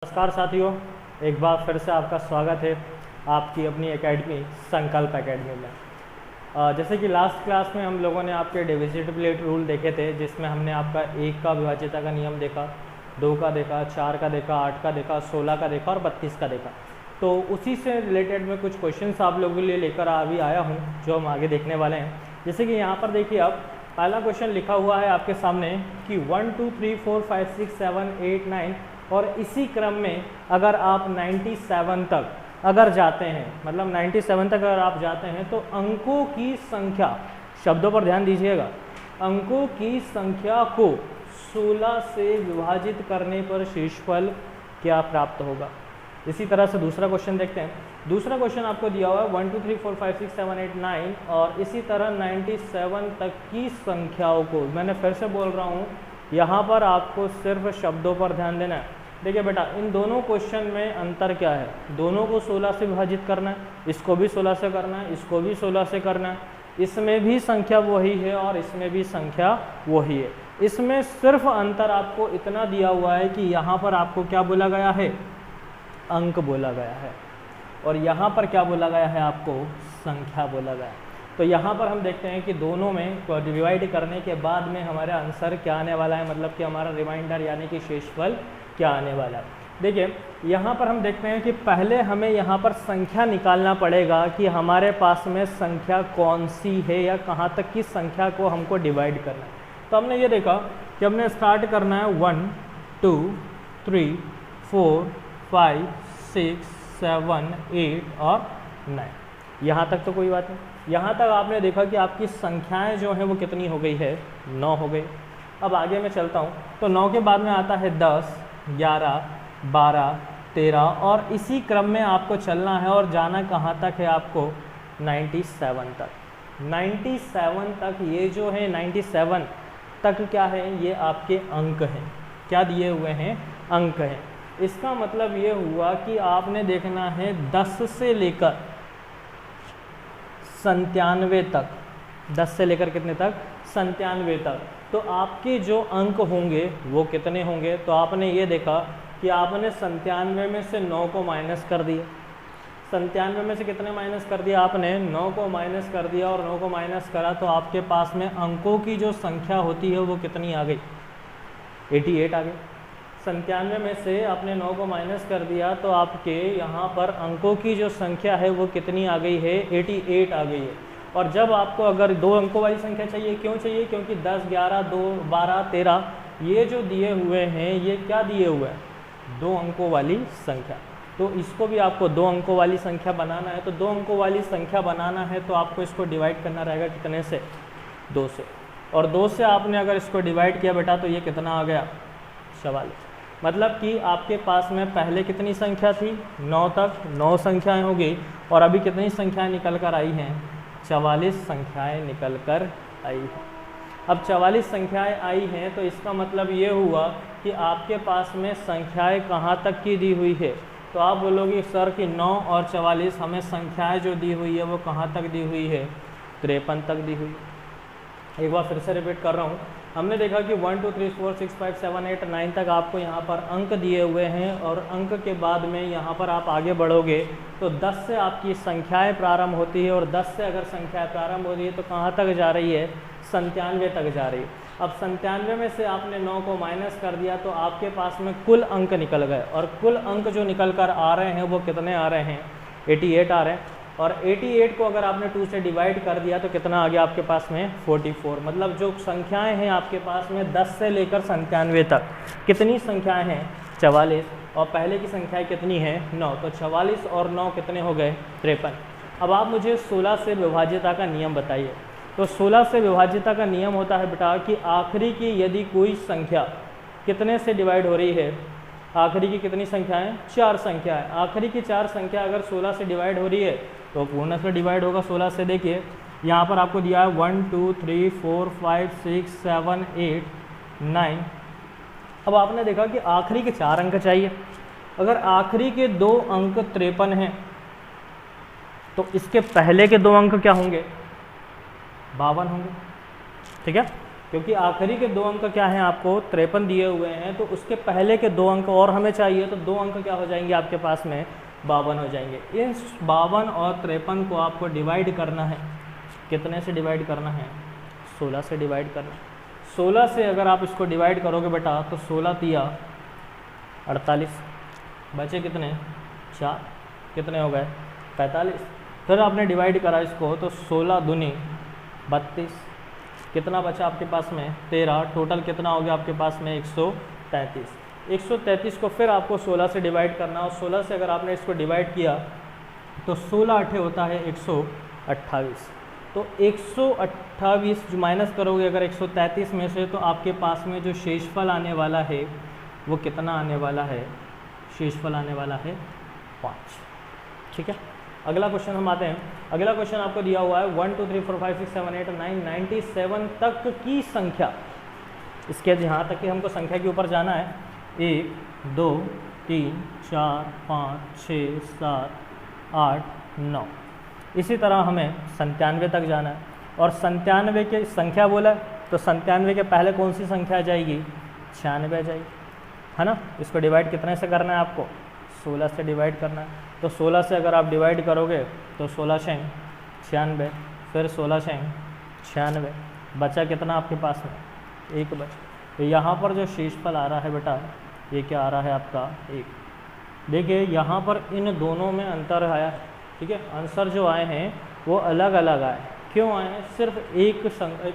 नमस्कार साथियों, एक बार फिर से आपका स्वागत है आपकी अपनी एकेडमी संकल्प एकेडमी में। जैसे कि लास्ट क्लास में हम लोगों ने आपके डिविजिबिलिटी रूल देखे थे, जिसमें हमने आपका 1 का विभाज्यता का नियम देखा, 2 का देखा, 4 का देखा, 8 का देखा, 16 का देखा और 32 का देखा। तो उसी से रिलेटेड में कुछ क्वेश्चंस आप लोगों के लिए लेकर अभी आया हूँ, जो हम आगे देखने वाले हैं। जैसे कि यहाँ पर देखिए, अब पहला क्वेश्चन लिखा हुआ है आपके सामने कि 1 2 3 4 5 6 7 8 9 और इसी क्रम में अगर आप 97 तक अगर जाते हैं, मतलब 97 तक अगर आप जाते हैं, तो अंकों की संख्या, शब्दों पर ध्यान दीजिएगा, अंकों की संख्या को 16 से विभाजित करने पर शेषफल क्या प्राप्त होगा। इसी तरह से दूसरा क्वेश्चन देखते हैं। दूसरा क्वेश्चन आपको दिया हुआ है 1 2 3 4 5 6 7 8 9 और इसी तरह 97 तक की संख्याओं को, मैंने फिर से बोल रहा हूँ, यहाँ पर आपको सिर्फ शब्दों पर ध्यान देना है। देखिए बेटा, इन दोनों क्वेश्चन में अंतर क्या है, दोनों को 16 से विभाजित करना है, इसको भी 16 से करना है, इसको भी 16 से करना है, इसमें भी संख्या वही है और इसमें भी संख्या वही है। इसमें सिर्फ अंतर आपको इतना दिया हुआ है कि यहाँ पर आपको क्या बोला गया है, अंक बोला गया है, और यहाँ पर क्या बोला गया है, आपको संख्या बोला गया है। तो यहाँ पर हम देखते हैं कि दोनों में डिवाइड करने के बाद में हमारा आंसर क्या आने वाला है, मतलब कि हमारा रिमाइंडर यानी कि शेषफल क्या आने वाला है। देखिए यहाँ पर हम देखते हैं कि पहले हमें यहाँ पर संख्या निकालना पड़ेगा कि हमारे पास में संख्या कौन सी है या कहाँ तक की संख्या को हमको डिवाइड करना है। तो हमने ये देखा कि हमने स्टार्ट करना है 1 2 3 4 5 6 7 8 और 9। यहाँ तक तो कोई बात नहीं। यहाँ तक आपने देखा कि आपकी संख्याएं जो हैं वो कितनी हो गई है, 9 हो गई। अब आगे मैं चलता हूँ, तो 9 के बाद में आता है 10 11 12 13 और इसी क्रम में आपको चलना है और जाना कहाँ तक है, आपको 97 तक। 97 तक ये जो है 97 तक क्या है, ये आपके अंक हैं, क्या दिए हुए हैं, अंक हैं। इसका मतलब ये हुआ कि आपने देखना है 10 से लेकर 97 तक, 10 से लेकर कितने तक, 97 तक। तो आपके जो अंक होंगे वो कितने होंगे, तो आपने ये देखा कि आपने 97 में से 9 को माइनस कर दिया। 97 में से कितने माइनस कर दिया, आपने 9 को माइनस कर दिया, और 9 को माइनस करा तो आपके पास में अंकों की जो संख्या होती है वो कितनी आ गई, 88 आ गई। 97 में से आपने 9 को माइनस कर दिया तो आपके यहाँ पर अंकों की जो संख्या है वो कितनी आ गई है, 88 आ गई है। और जब आपको अगर 2 अंकों वाली संख्या चाहिए, क्यों चाहिए, क्योंकि 10 11 2 12 13 ये जो दिए हुए हैं ये क्या दिए हुए हैं, 2 अंकों वाली संख्या। तो इसको भी आपको 2 अंकों वाली संख्या बनाना है। तो 2 अंकों वाली संख्या बनाना है तो आपको इसको डिवाइड करना रहेगा कितने से, 2 से। और 2 से आपने अगर इसको डिवाइड किया बेटा तो ये कितना आ गया, 44। मतलब कि आपके पास में पहले कितनी संख्या थी, 9 तक 9 संख्याएं हो गई, और अभी कितनी संख्याएं निकल कर आई हैं, 44 संख्याएं निकल कर आई हैं। अब 44 संख्याएं आई हैं तो इसका मतलब ये हुआ कि आपके पास में संख्याएं कहाँ तक की दी हुई है। तो आप बोलोगे सर कि 9 और 44 हमें संख्याएं जो दी हुई है वो कहाँ तक दी हुई है, 53 तक दी हुई। एक बार फिर से रिपीट कर रहा हूँ, हमने देखा कि 1 2 3 4 6 5 7 8 9 तक आपको यहाँ पर अंक दिए हुए हैं, और अंक के बाद में यहाँ पर आप आगे बढ़ोगे तो 10 से आपकी संख्याएं प्रारंभ होती है, और 10 से अगर संख्याएं प्रारंभ हो रही है तो कहाँ तक जा रही है, 97 तक जा रही है। अब 97 में से आपने 9 को माइनस कर दिया तो आपके पास में कुल अंक निकल गए, और कुल अंक जो निकल कर आ रहे हैं वो कितने आ रहे हैं, 88 आ रहे हैं। और 88 को अगर आपने 2 से डिवाइड कर दिया तो कितना आ गया आपके पास में, 44। मतलब जो संख्याएं हैं आपके पास में 10 से लेकर 97 तक कितनी संख्याएं हैं, 44, और पहले की संख्याएं कितनी है, 9। तो 44 और 9 कितने हो गए, 53। अब आप मुझे 16 से विभाज्यता का नियम बताइए। तो 16 से विभाज्यता का नियम होता है बेटा कि आखिरी की यदि कोई संख्या कितने से डिवाइड हो रही है, आखिरी की कितनी संख्याएं, 4 संख्याएं, आखिरी की 4 संख्या अगर 16 से डिवाइड हो रही है तो पूर्ण से डिवाइड होगा 16 से। देखिए यहाँ पर आपको दिया है 1 2 3 4 5 6 7 8 9। अब आपने देखा कि आखिरी के 4 अंक चाहिए। अगर आखिरी के 2 अंक 53 हैं तो इसके पहले के 2 अंक क्या होंगे, 52 होंगे। ठीक है, क्योंकि आखिरी के 2 अंक क्या हैं, आपको 53 दिए हुए हैं, तो उसके पहले के 2 अंक और हमें चाहिए, तो 2 अंक क्या हो जाएंगे आपके पास में, 52 हो जाएंगे। इस 52 और 53 को आपको डिवाइड करना है, कितने से डिवाइड करना है, 16 से डिवाइड करना है। 16 से अगर आप इसको डिवाइड करोगे बेटा, तो 16 तिया 48, बचे कितने 4, कितने हो गए 45। फिर आपने डिवाइड करा इसको, तो 16 दूनी 32, कितना बचा आपके पास में 13, टोटल कितना हो गया आपके पास में 133। 133 को फिर आपको 16 से डिवाइड करना, और 16 से अगर आपने इसको डिवाइड किया तो 16 अठे होता है 128। तो 128 जो माइनस करोगे अगर 133 में से, तो आपके पास में जो शेषफल आने वाला है वो कितना आने वाला है, शेषफल आने वाला है 5। ठीक है, अगला क्वेश्चन हम आते हैं। अगला क्वेश्चन आपको दिया हुआ है 1 2 3 4 5 6 7 8 9 97 तक की संख्या। इसके यहाँ तक कि हमको संख्या के ऊपर जाना है, 1 2 3 4 5 6 7 8 9, इसी तरह हमें 97 तक जाना है। और 97 के संख्या बोला तो 97 के पहले कौन सी संख्या आ जाएगी, 96 आ जाएगी, है ना। इसको डिवाइड कितने से करना है आपको, 16 से डिवाइड करना है। तो 16 से अगर आप डिवाइड करोगे तो 16 छः 96, फिर 16 छः 96, बचा कितना आपके पास में 1 बचा। तो यहाँ पर जो शेषफल आ रहा है बेटा, ये क्या आ रहा है आपका 1। देखिए यहाँ पर इन दोनों में अंतर आया है, ठीक है, आंसर जो आए हैं वो अलग अलग आए। क्यों आए हैं, सिर्फ एक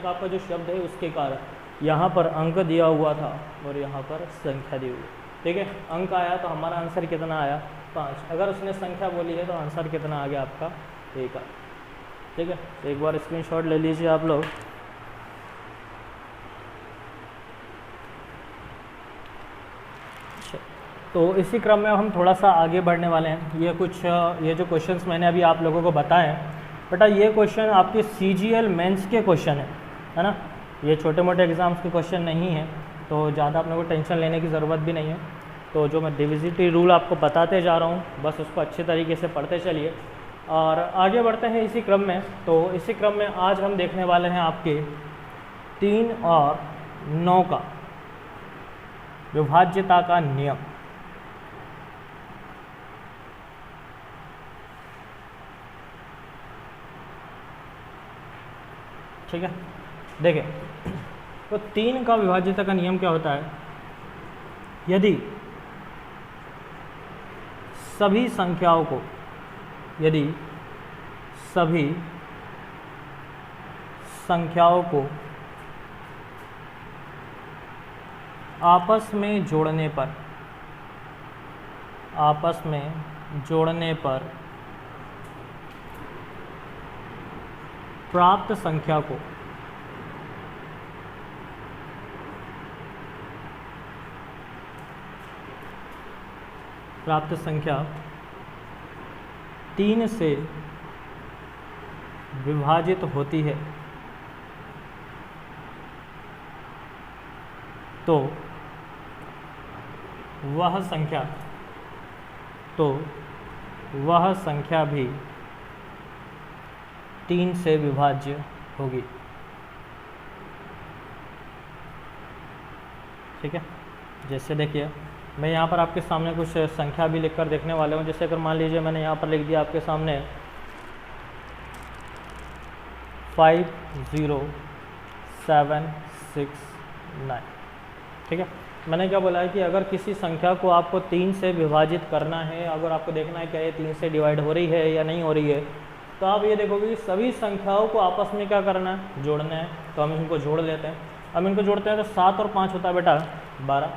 आपका जो शब्द है उसके कारण। यहाँ पर अंक दिया हुआ था और यहाँ पर संख्या दी हुई, ठीक है। अंक आया तो हमारा आंसर कितना आया 5, अगर उसने संख्या बोली है तो आंसर कितना आ गया आपका 1 आया। ठीक है, एक बार स्क्रीनशॉट ले लीजिए आप लोग। तो इसी क्रम में हम थोड़ा सा आगे बढ़ने वाले हैं। ये जो क्वेश्चंस मैंने अभी आप लोगों को बताए हैं बेटा, ये क्वेश्चन आपके CGL मेंस के क्वेश्चन है ना। ये छोटे मोटे एग्ज़ाम्स के क्वेश्चन नहीं है, तो ज़्यादा आप लोगों को टेंशन लेने की ज़रूरत भी नहीं है। तो जो मैं डिविजिबिलिटी रूल आपको बताते जा रहा हूँ, बस उसको अच्छे तरीके से पढ़ते चलिए और आगे बढ़ते हैं इसी क्रम में। तो इसी क्रम में आज हम देखने वाले हैं आपके 3 और 9 का विभाज्यता का नियम। ठीक है, देखिए तो 3 का विभाज्यता का नियम क्या होता है, यदि सभी संख्याओं को आपस में जोड़ने पर प्राप्त संख्या 3 से विभाजित होती है तो वह संख्या भी 3 से विभाज्य होगी। ठीक है, जैसे देखिए मैं यहाँ पर आपके सामने कुछ संख्या भी लिखकर देखने वाले हूँ। जैसे अगर मान लीजिए मैंने यहाँ पर लिख दिया आपके सामने 50769। ठीक है, मैंने क्या बोला है कि अगर किसी संख्या को आपको 3 से विभाजित करना है, अगर आपको देखना है क्या ये 3 से डिवाइड हो रही है या नहीं हो रही है, तो आप ये देखोगे कि सभी संख्याओं को आपस में क्या करना है, जोड़ना है। तो हम इनको जोड़ लेते हैं। हम इनको जोड़ते हैं तो 7 और 5 होता है बेटा 12,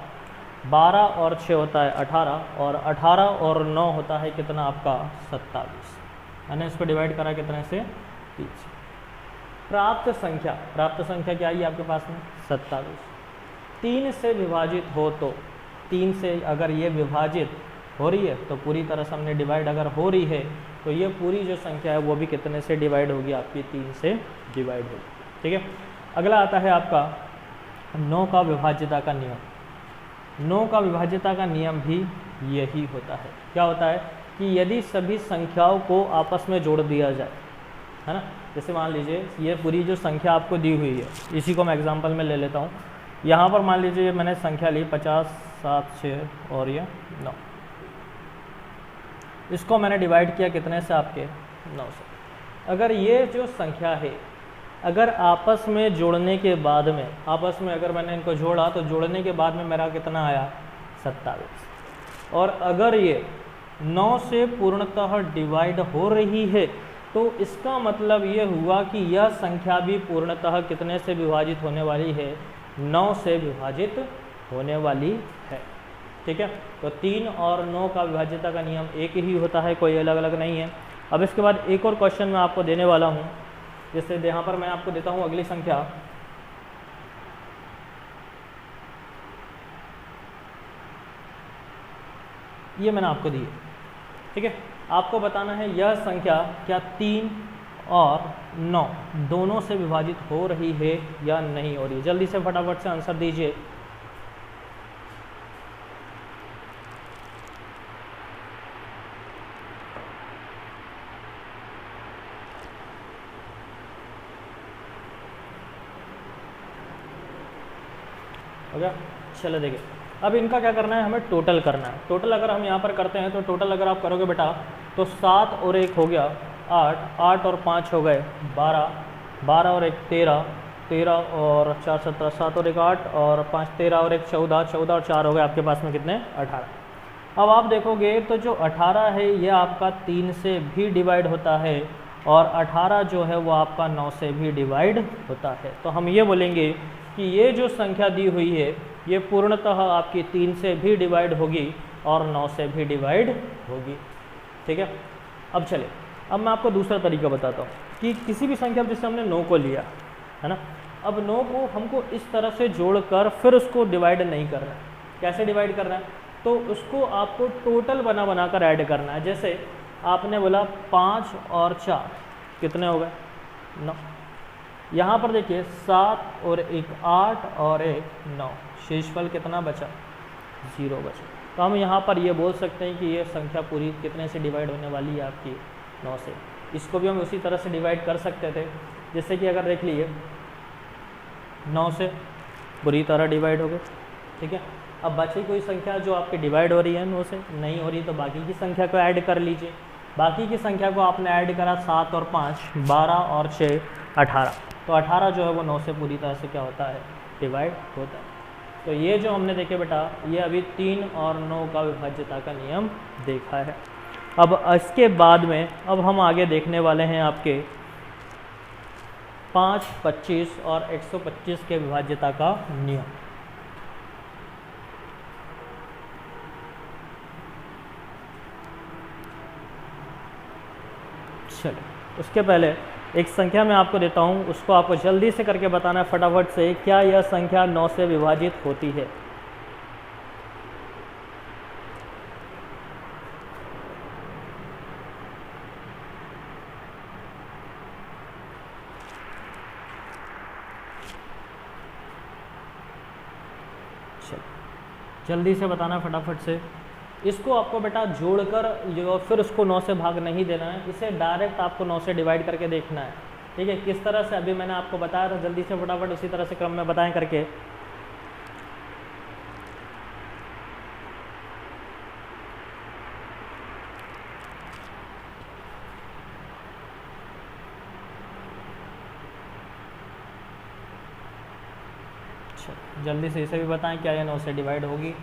12 और 6 होता है 18, और 18 और 9 होता है कितना आपका 27। मैंने इसको डिवाइड करा कितने से 30। प्राप्त संख्या क्या आई आपके पास में 27। 3 से विभाजित हो तो 3 से अगर ये विभाजित हो रही है तो पूरी तरह से हमने डिवाइड अगर हो रही है तो ये पूरी जो संख्या है वो भी कितने से डिवाइड होगी, आपकी 3 से डिवाइड होगी। ठीक है, अगला आता है आपका 9 का विभाज्यता का नियम। 9 का विभाज्यता का नियम भी यही होता है। क्या होता है कि यदि सभी संख्याओं को आपस में जोड़ दिया जाए, है ना, जैसे मान लीजिए ये पूरी जो संख्या आपको दी हुई है, इसी को मैं एग्जांपल में ले लेता हूँ। यहाँ पर मान लीजिए मैंने संख्या ली 50, 7, 6 और ये 9। इसको मैंने डिवाइड किया कितने से, आपके 9 से। अगर ये जो संख्या है, अगर आपस में जोड़ने के बाद में, आपस में अगर मैंने इनको जोड़ा तो जोड़ने के बाद में मेरा कितना आया, 27। और अगर ये 9 से पूर्णतः डिवाइड हो रही है तो इसका मतलब ये हुआ कि यह संख्या भी पूर्णतः कितने से विभाजित होने वाली है, 9 से विभाजित होने वाली है। ठीक है, तो 3 और 9 का विभाज्यता का नियम एक ही होता है, कोई अलग अलग नहीं है। अब इसके बाद एक और क्वेश्चन मैं आपको देने वाला हूँ, जैसे यहाँ पर मैं आपको देता हूँ अगली संख्या। ये मैंने आपको दी है, ठीक है। आपको बताना है यह संख्या क्या 3 और 9 दोनों से विभाजित हो रही है या नहीं हो रही है। जल्दी से फटाफट से आंसर दीजिए। हो गया, चलो देखिए। अब इनका क्या करना है, हमें टोटल करना है। टोटल अगर हम यहाँ पर करते हैं तो टोटल अगर आप करोगे बेटा तो 7 और 1 हो गया 8, 8 और 5 हो गए 12, 12 और 1 13, 13 और 4 17, 7 और 1 8 और 5 13 और 1 14, 14 और 4 हो गए आपके पास में कितने, 18। अब आप देखोगे तो जो 18 है ये आपका 3 से भी डिवाइड होता है और 18 जो है वो आपका 9 से भी डिवाइड होता है। तो हम ये बोलेंगे कि ये जो संख्या दी हुई है ये पूर्णतः आपकी 3 से भी डिवाइड होगी और 9 से भी डिवाइड होगी। ठीक है, अब चले, अब मैं आपको दूसरा तरीका बताता हूँ कि किसी भी संख्या जैसे हमने 9 को लिया है ना, अब 9 को हमको इस तरह से जोड़कर फिर उसको डिवाइड नहीं करना है। कैसे डिवाइड करना है, तो उसको आपको टोटल बना कर ऐड करना है। जैसे आपने बोला 5 और 4 कितने हो गए, 9। यहाँ पर देखिए 7 और 1 8 और 1 9, शेषफल कितना बचा, 0 बचा। तो हम यहाँ पर ये बोल सकते हैं कि ये संख्या पूरी कितने से डिवाइड होने वाली है, आपकी 9 से। इसको भी हम उसी तरह से डिवाइड कर सकते थे, जैसे कि अगर देख लीजिए 9 से बुरी तरह डिवाइड हो गए। ठीक है, अब बची कोई संख्या जो आपकी डिवाइड हो रही है 9 से, नहीं हो रही, तो बाकी की संख्या को ऐड कर लीजिए। बाकी की संख्या को आपने ऐड करा 7 और 5 12 और 6 18, तो 18 जो है वो 9 से पूरी तरह से क्या होता है, डिवाइड होता है। तो ये जो हमने देखे बेटा, ये अभी 3 और 9 का विभाज्यता का नियम देखा है। अब इसके बाद में अब हम आगे देखने वाले हैं आपके 5, 25 और 125 के विभाज्यता का नियम। चलो, उसके पहले एक संख्या मैं आपको देता हूं, उसको आपको जल्दी से करके बताना है फटाफट से, क्या यह संख्या 9 से विभाजित होती है। चलो जल्दी से बताना फटाफट से। इसको आपको बेटा जोड़कर जो फिर उसको 9 से भाग नहीं देना है, इसे डायरेक्ट आपको 9 से डिवाइड करके देखना है। ठीक है, किस तरह से अभी मैंने आपको बताया था, जल्दी से फटाफट उसी तरह से क्रम में बताएं करके। अच्छा, जल्दी से इसे भी बताएं, क्या ये 9 से डिवाइड होगी।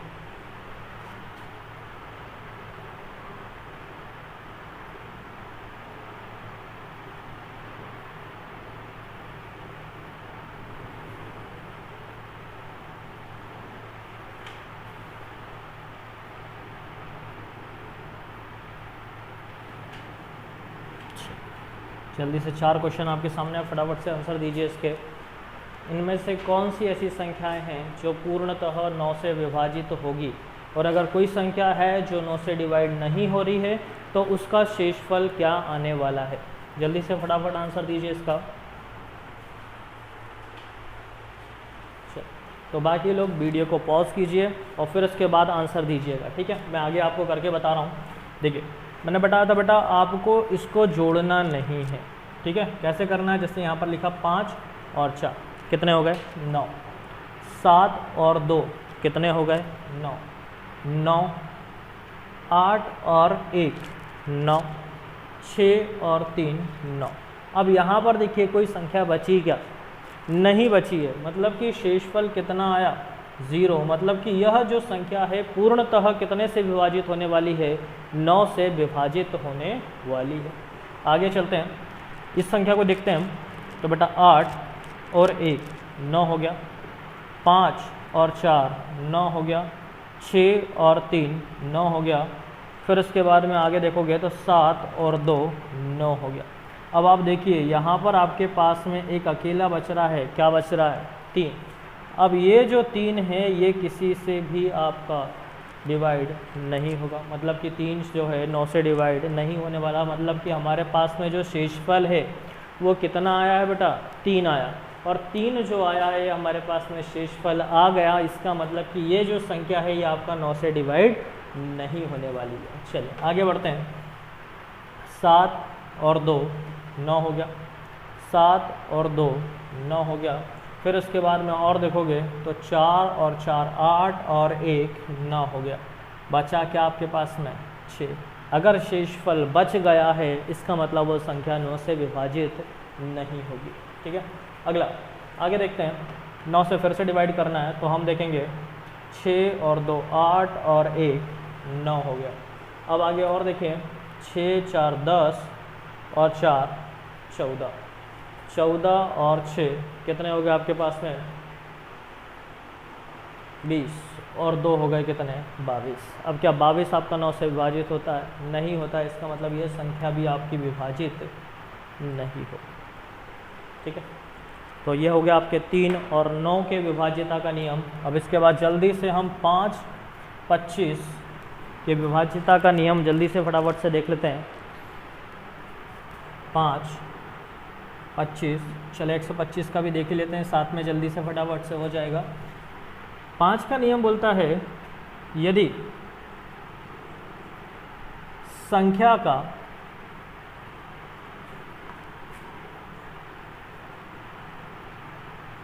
जल्दी से 4 क्वेश्चन आपके सामने, आप फटाफट से आंसर दीजिए इसके। इनमें से कौन सी ऐसी संख्याएं हैं जो पूर्णतः 9 से विभाजित होगी, और अगर कोई संख्या है जो 9 से डिवाइड नहीं हो रही है तो उसका शेषफल क्या आने वाला है। जल्दी से फटाफट आंसर दीजिए इसका। तो बाकी लोग वीडियो को पॉज कीजिए और फिर उसके बाद आंसर दीजिएगा। ठीक है, मैं आगे आपको करके बता रहा हूँ। देखिए, मैंने बताया था बेटा आपको इसको जोड़ना नहीं है, ठीक है, कैसे करना है, जैसे यहाँ पर लिखा 5 और 4 कितने हो गए 9, 7 और 2 कितने हो गए 9, 9, 8 और 1 9, 6 और 3 9। अब यहाँ पर देखिए कोई संख्या बची क्या, नहीं बची है, मतलब कि शेषफल कितना आया 0, मतलब कि यह जो संख्या है पूर्णतः कितने से विभाजित होने वाली है 9 से विभाजित होने वाली है। आगे चलते हैं, इस संख्या को देखते हैं हम, तो बेटा 8 और 1 9 हो गया, 5 और 4 9 हो गया, 6 और 3 9 हो गया, फिर उसके बाद में आगे देखोगे तो 7 और 2 9 हो गया। अब आप देखिए यहाँ पर आपके पास में एक अकेला बच रहा है, क्या बच रहा है 3। अब ये जो 3 है ये किसी से भी आपका डिवाइड नहीं होगा, मतलब कि 3 जो है 9 से डिवाइड नहीं होने वाला, मतलब कि हमारे पास में जो शेषफल है वो कितना आया है बेटा 3 आया, और 3 जो आया है हमारे पास में शेषफल आ गया, इसका मतलब कि ये जो संख्या है ये आपका 9 से डिवाइड नहीं होने वाली है। चलिए आगे बढ़ते हैं, 7 और 2 9 हो गया, 7 और 2 9 हो गया, फिर उसके बाद में और देखोगे तो 4 और 4 8 और 1 9 हो गया, बचा क्या आपके पास में 6। अगर शेषफल बच गया है इसका मतलब वो संख्या 9 से विभाजित नहीं होगी। ठीक है, अगला आगे देखते हैं, 9 से फिर से डिवाइड करना है तो हम देखेंगे 6 और 2 8 और 1 9 हो गया। अब आगे और देखें, 6 4 10 और 4 14, 14 और 6 कितने हो गए आपके पास में 20, और 2 हो गए कितने 22। अब क्या 22 आपका 9 से विभाजित होता है, नहीं होता है, इसका मतलब ये संख्या भी आपकी विभाजित नहीं हो। ठीक है, तो ये हो गया आपके 3 और 9 के विभाज्यता का नियम। अब इसके बाद जल्दी से हम 5 25 के विभाज्यता का नियम जल्दी से फटाफट से देख लेते हैं। 5 25, चले 125 का भी देख ही लेते हैं साथ में, जल्दी से फटाफट से हो जाएगा। 5 का नियम बोलता है यदि संख्या का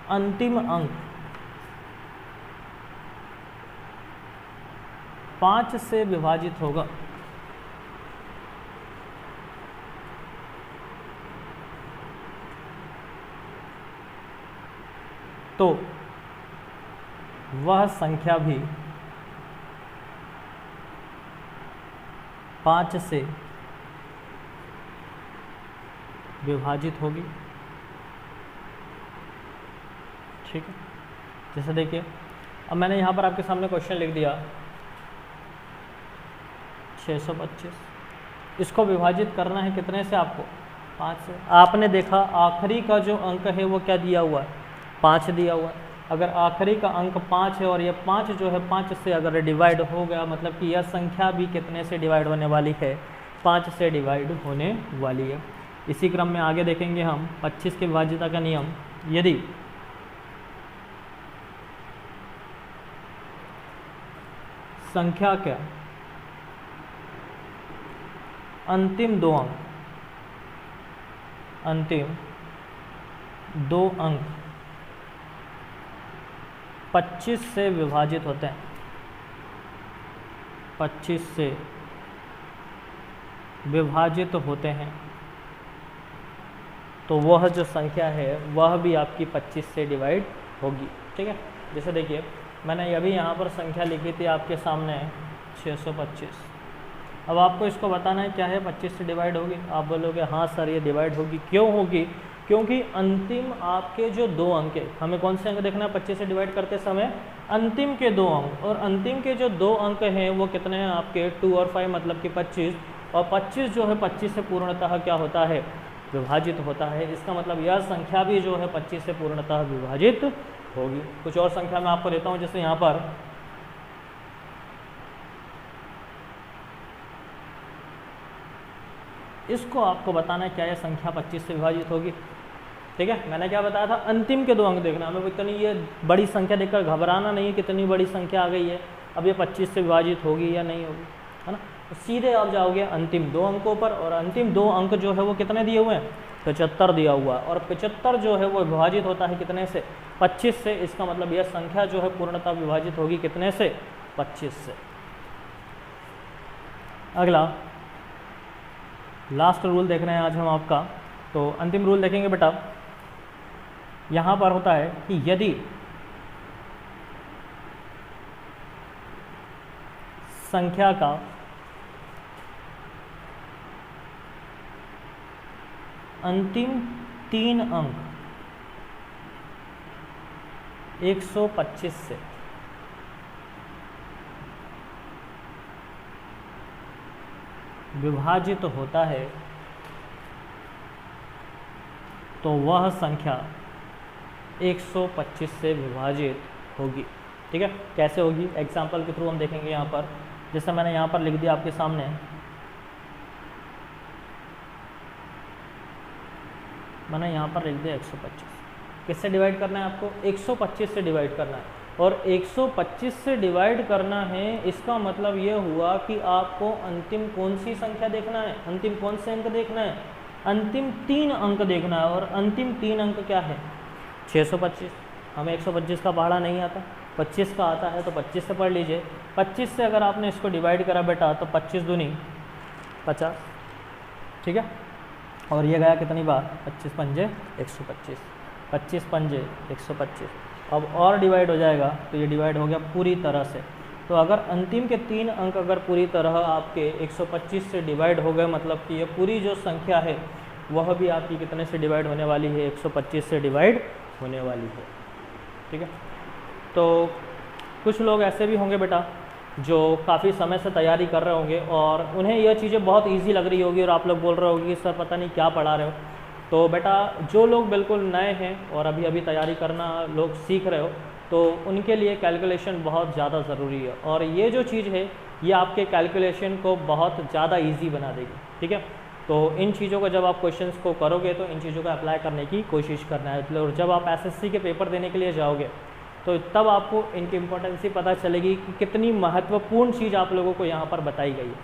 अंतिम अंक 5 से विभाजित होगा तो वह संख्या भी 5 से विभाजित होगी। ठीक है, जैसे देखिए अब मैंने यहाँ पर आपके सामने क्वेश्चन लिख दिया 625, इसको विभाजित करना है कितने से आपको 5 से। आपने देखा आखिरी का जो अंक है वो क्या दिया हुआ है 5 दिया हुआ है। अगर आखिरी का अंक 5 है और ये 5 जो है 5 से अगर डिवाइड हो गया, मतलब कि यह संख्या भी कितने से डिवाइड होने वाली है 5 से डिवाइड होने वाली है। इसी क्रम में आगे देखेंगे हम 25 के विभाज्यता का नियम, यदि संख्या का अंतिम दो अंक 25 से विभाजित होते हैं, 25 से विभाजित होते हैं, तो वह जो संख्या है वह भी आपकी 25 से डिवाइड होगी। ठीक है, जैसे देखिए मैंने अभी यहाँ पर संख्या लिखी थी आपके सामने 625। अब आपको इसको बताना है क्या है 25 से डिवाइड होगी। आप बोलोगे हाँ सर ये डिवाइड होगी, क्यों होगी? क्योंकि अंतिम आपके जो दो अंक है, हमें कौन से अंक देखना है 25 से डिवाइड करते समय? अंतिम के दो अंक, और अंतिम के जो दो अंक हैं वो कितने हैं आपके 2 और 5, मतलब कि 25, और 25 जो है 25 से पूर्णतः क्या होता है? विभाजित होता है। इसका मतलब यह संख्या भी जो है 25 से पूर्णतः विभाजित होगी। कुछ और संख्या मैं आपको देता हूँ, जैसे यहाँ पर इसको आपको बताना है क्या यह संख्या 25 से विभाजित होगी। ठीक है, मैंने क्या बताया था? अंतिम के दो अंक देखना। हमें इतनी ये बड़ी संख्या देखकर घबराना नहीं है, कितनी बड़ी संख्या आ गई है, अब ये 25 से विभाजित होगी या नहीं होगी, है ना। तो सीधे आप जाओगे अंतिम दो अंकों पर, और अंतिम दो अंक जो है वो कितने दिए हुए हैं? 75 दिया हुआ है, और 75 जो है वो विभाजित होता है कितने से? 25 से। इसका मतलब यह संख्या जो है पूर्णतः विभाजित होगी कितने से? 25 से। अगला लास्ट रूल देख रहे हैं आज हम आपका, तो अंतिम रूल देखेंगे बेटा। यहाँ पर होता है कि यदि संख्या का अंतिम 3 अंक 125 से विभाजित होता है तो वह संख्या 125 से विभाजित होगी। ठीक है, कैसे होगी? एग्जाम्पल के थ्रू हम देखेंगे। यहाँ पर जैसे मैंने यहाँ पर लिख दिया आपके सामने, मैंने यहाँ पर लिख दिया 125। किससे डिवाइड करना है आपको? 125 से डिवाइड करना है। और 125 से डिवाइड करना है, इसका मतलब ये हुआ कि आपको अंतिम कौन सी संख्या देखना है? अंतिम कौन से अंक देखना है? अंतिम 3 अंक देखना है। और अंतिम 3 अंक क्या है? 625। हमें 125 का पहाड़ा नहीं आता, 25 का आता है, तो 25 से पढ़ लीजिए। 25 से अगर आपने इसको डिवाइड करा बेटा तो 25 दूनी 50। ठीक है, और ये गया कितनी बार? 25 पंजे 125, 25 पंजे 125। अब और डिवाइड हो जाएगा तो ये डिवाइड हो गया पूरी तरह से। तो अगर अंतिम के 3 अंक अगर पूरी तरह आपके 125 से डिवाइड हो गए, मतलब कि ये पूरी जो संख्या है वह भी आपकी कितने से डिवाइड होने वाली है? 125 से डिवाइड होने वाली है। ठीक है, तो कुछ लोग ऐसे भी होंगे बेटा जो काफ़ी समय से तैयारी कर रहे होंगे और उन्हें यह चीज़ें बहुत इजी लग रही होगी और आप लोग बोल रहे होंगे कि सर पता नहीं क्या पढ़ा रहे हो। तो बेटा जो लोग बिल्कुल नए हैं और अभी अभी तैयारी करना लोग सीख रहे हो, तो उनके लिए कैलकुलेशन बहुत ज़्यादा ज़रूरी है। और ये जो चीज़ है ये आपके कैलकुलेशन को बहुत ज़्यादा ईजी बना देगी। ठीक है, तो इन चीज़ों को जब आप क्वेश्चंस को करोगे तो इन चीज़ों को अप्लाई करने की कोशिश करना है। और जब आप एसएससी के पेपर देने के लिए जाओगे तो तब आपको इनकी इम्पोर्टेंसी पता चलेगी कि कितनी महत्वपूर्ण चीज़ आप लोगों को यहाँ पर बताई गई है।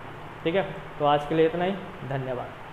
ठीक है, तो आज के लिए इतना ही, धन्यवाद।